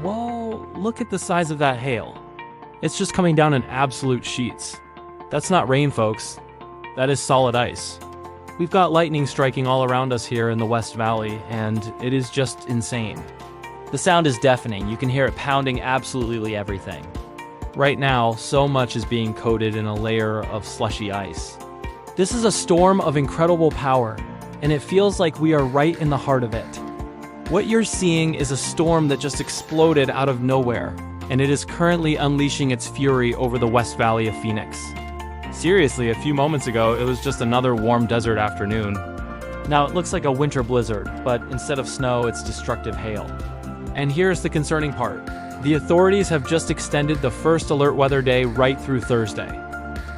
Whoa, look at the size of that hail. It's just coming down in absolute sheets. That's not rain, folks. That is solid ice. We've got lightning striking all around us here in the West Valley, and it is just insane. The sound is deafening. You can hear it pounding absolutely everything. Right now, so much is being coated in a layer of slushy ice. This is a storm of incredible power, and it feels like we are right in the heart of it. What you're seeing is a storm that just exploded out of nowhere, and it is currently unleashing its fury over the West Valley of Phoenix. Seriously, a few moments ago, it was just another warm desert afternoon. Now it looks like a winter blizzard, but instead of snow, it's destructive hail. And here's the concerning part. The authorities have just extended the first alert weather day right through Thursday.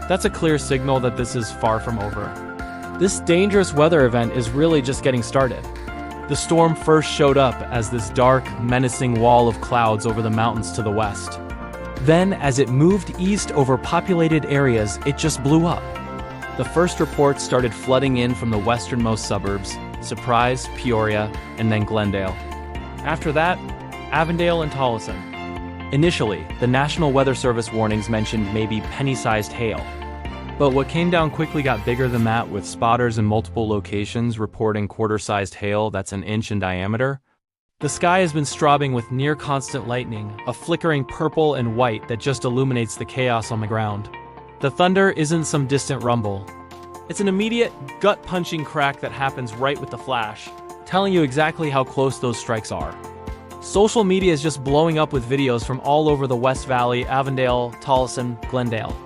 That's a clear signal that this is far from over. This dangerous weather event is really just getting started. The storm first showed up as this dark, menacing wall of clouds over the mountains to the west. Then, as it moved east over populated areas, it just blew up. The first reports started flooding in from the westernmost suburbs, Surprise, Peoria, and then Glendale. After that, Avondale and Tolleson. Initially, the National Weather Service warnings mentioned maybe penny-sized hail. But what came down quickly got bigger than that, with spotters in multiple locations reporting quarter-sized hail that's an inch in diameter. The sky has been strobing with near-constant lightning, a flickering purple and white that just illuminates the chaos on the ground. The thunder isn't some distant rumble. It's an immediate, gut-punching crack that happens right with the flash, telling you exactly how close those strikes are. Social media is just blowing up with videos from all over the West Valley, Avondale, Tolleson, Glendale.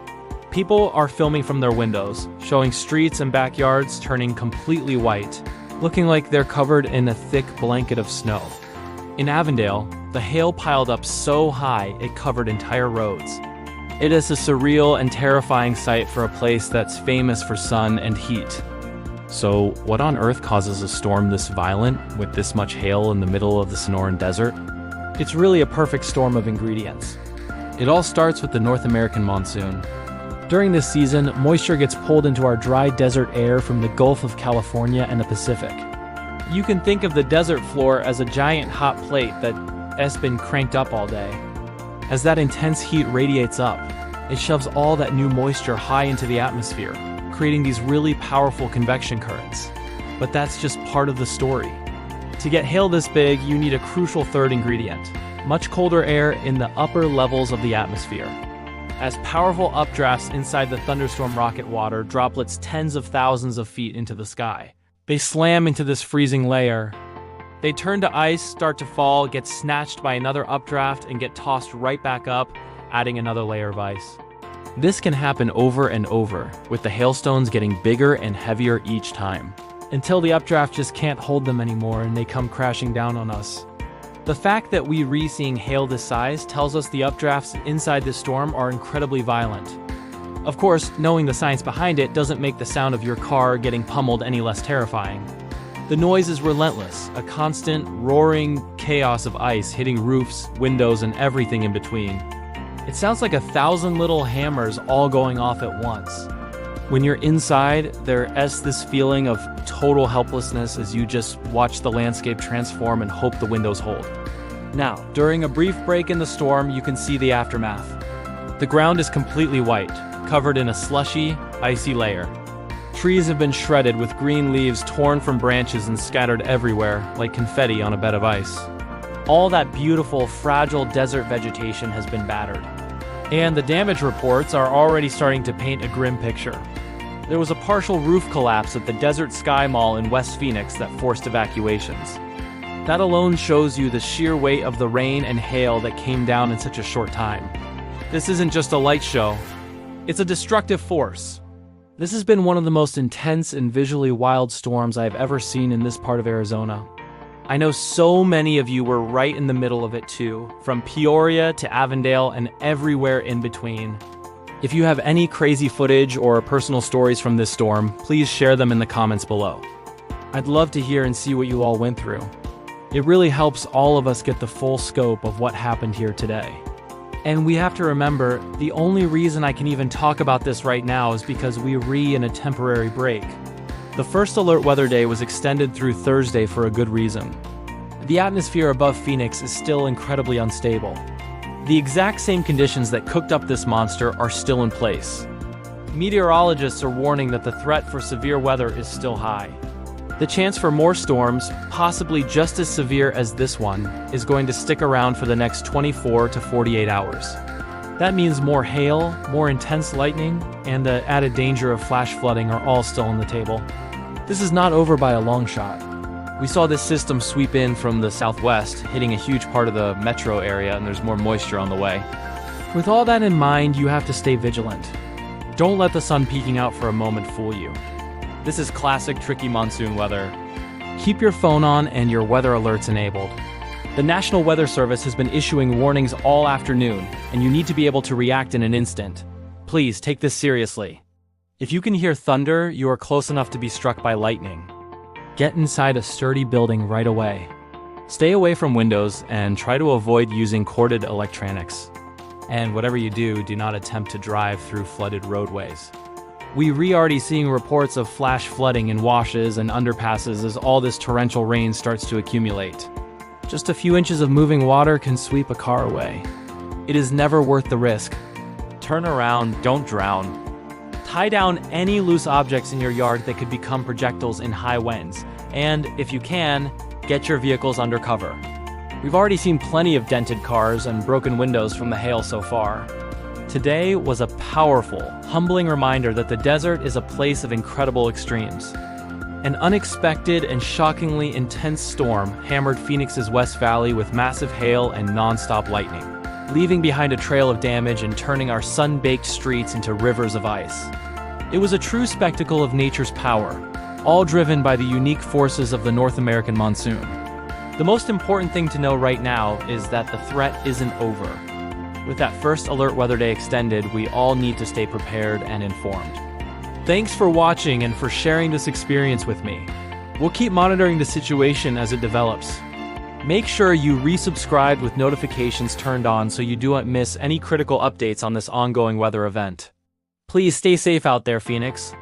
People are filming from their windows, showing streets and backyards turning completely white, looking like they're covered in a thick blanket of snow. In Avondale, the hail piled up so high it covered entire roads. It is a surreal and terrifying sight for a place that's famous for sun and heat. So, what on earth causes a storm this violent with this much hail in the middle of the Sonoran Desert? It's really a perfect storm of ingredients. It all starts with the North American Monsoon. During this season, moisture gets pulled into our dry desert air from the Gulf of California and the Pacific. You can think of the desert floor as a giant hot plate that's been cranked up all day. As that intense heat radiates up, it shoves all that new moisture high into the atmosphere, creating these really powerful convection currents. But that's just part of the story. To get hail this big, you need a crucial third ingredient: much colder air in the upper levels of the atmosphere. As powerful updrafts inside the thunderstorm rocket water droplets tens of thousands of feet into the sky. They slam into this freezing layer. They turn to ice, start to fall, get snatched by another updraft, and get tossed right back up, adding another layer of ice. This can happen over and over, with the hailstones getting bigger and heavier each time, until the updraft just can't hold them anymore and they come crashing down on us. The fact that we're re-seeing hail this size tells us the updrafts inside this storm are incredibly violent. Of course, knowing the science behind it doesn't make the sound of your car getting pummeled any less terrifying. The noise is relentless, a constant, roaring chaos of ice hitting roofs, windows, and everything in between. It sounds like 1,000 little hammers all going off at once. When you're inside, there is this feeling of total helplessness as you just watch the landscape transform and hope the windows hold. Now, during a brief break in the storm, you can see the aftermath. The ground is completely white, covered in a slushy, icy layer. Trees have been shredded with green leaves torn from branches and scattered everywhere like confetti on a bed of ice. All that beautiful, fragile desert vegetation has been battered. And the damage reports are already starting to paint a grim picture. There was a partial roof collapse at the Desert Sky Mall in West Phoenix that forced evacuations. That alone shows you the sheer weight of the rain and hail that came down in such a short time. This isn't just a light show. It's a destructive force. This has been one of the most intense and visually wild storms I have ever seen in this part of Arizona. I know so many of you were right in the middle of it too, from Peoria to Avondale and everywhere in between. If you have any crazy footage or personal stories from this storm, please share them in the comments below. I'd love to hear and see what you all went through. It really helps all of us get the full scope of what happened here today. And we have to remember, the only reason I can even talk about this right now is because we're in a temporary break. The first alert weather day was extended through Thursday for a good reason. The atmosphere above Phoenix is still incredibly unstable. The exact same conditions that cooked up this monster are still in place. Meteorologists are warning that the threat for severe weather is still high. The chance for more storms, possibly just as severe as this one, is going to stick around for the next 24 to 48 hours. That means more hail, more intense lightning, and the added danger of flash flooding are all still on the table. This is not over by a long shot. We saw this system sweep in from the southwest, hitting a huge part of the metro area, and there's more moisture on the way. With all that in mind, you have to stay vigilant. Don't let the sun peeking out for a moment fool you. This is classic tricky monsoon weather. Keep your phone on and your weather alerts enabled. The National Weather Service has been issuing warnings all afternoon, and you need to be able to react in an instant. Please take this seriously. If you can hear thunder, you are close enough to be struck by lightning. Get inside a sturdy building right away. Stay away from windows and try to avoid using corded electronics. And whatever you do, do not attempt to drive through flooded roadways. We're already seeing reports of flash flooding in washes and underpasses as all this torrential rain starts to accumulate. Just a few inches of moving water can sweep a car away. It is never worth the risk. Turn around, don't drown. Tie down any loose objects in your yard that could become projectiles in high winds, and, if you can, get your vehicles under cover. We've already seen plenty of dented cars and broken windows from the hail so far. Today was a powerful, humbling reminder that the desert is a place of incredible extremes. An unexpected and shockingly intense storm hammered Phoenix's West Valley with massive hail and non-stop lightning, leaving behind a trail of damage and turning our sun-baked streets into rivers of ice. It was a true spectacle of nature's power, all driven by the unique forces of the North American monsoon. The most important thing to know right now is that the threat isn't over. With that first alert weather day extended, we all need to stay prepared and informed. Thanks for watching and for sharing this experience with me. We'll keep monitoring the situation as it develops. Make sure you resubscribe with notifications turned on so you don't miss any critical updates on this ongoing weather event. Please stay safe out there, Phoenix.